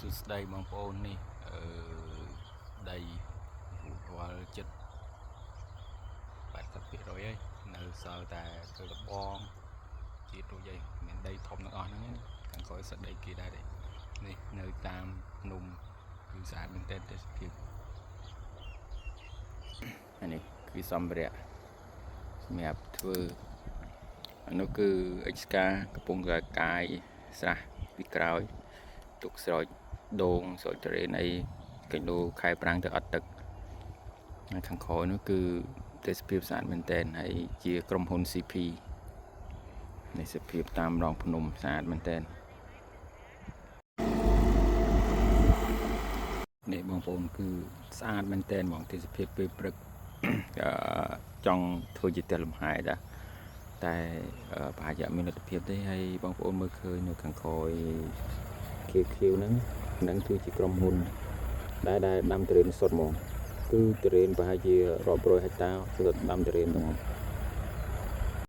สุดได้บางปอนนี่ได้หัวจิต80%ấyនៅសល់តែទៅលបងជាតិរួចឯងមានដីធំទាំងអស់ហ្នឹងខាងក្រោយសឹកដីគេដែរនេះនៅតាមភ្នំគឺស្អាតមែនទែនទេសភាពអានេះគឺសម្ភារៈសម្រាប់ធ្វើអានោះគឺអិចស្កាកំពុងតែកាយស្រះពីក្រោយទុកស្រោចដូងស្រោចទរេនអីកញ្ដូខែប្រាំងទៅអត់ទឹកខាងក្រោយនោះគឺទេសភាពស្អាតមែនទែនហើយជាក្រុមហ៊ុន CP នៃសភាពតាមរងភ្នំស្អាតមែនទែននេះបងប្អូនគឺស្អាតមែនទែនហ្មងទេសភាពពេលព្រឹកចង់ធ្វើជាផ្ទះលំហែដែរតែប្រហែលជាមានលទ្ធភាពទេហើយបងប្អូនមើលឃើញនៅខាងក្រោយខៀវហ្នឹងគឺជាក្រុមហ៊ុនដែលដាំទុរេនសុទ្ធហ្មងគឺទុរេនប្រហែលជារាប់រយហិកតាគឺដាំទុរេនហ្មង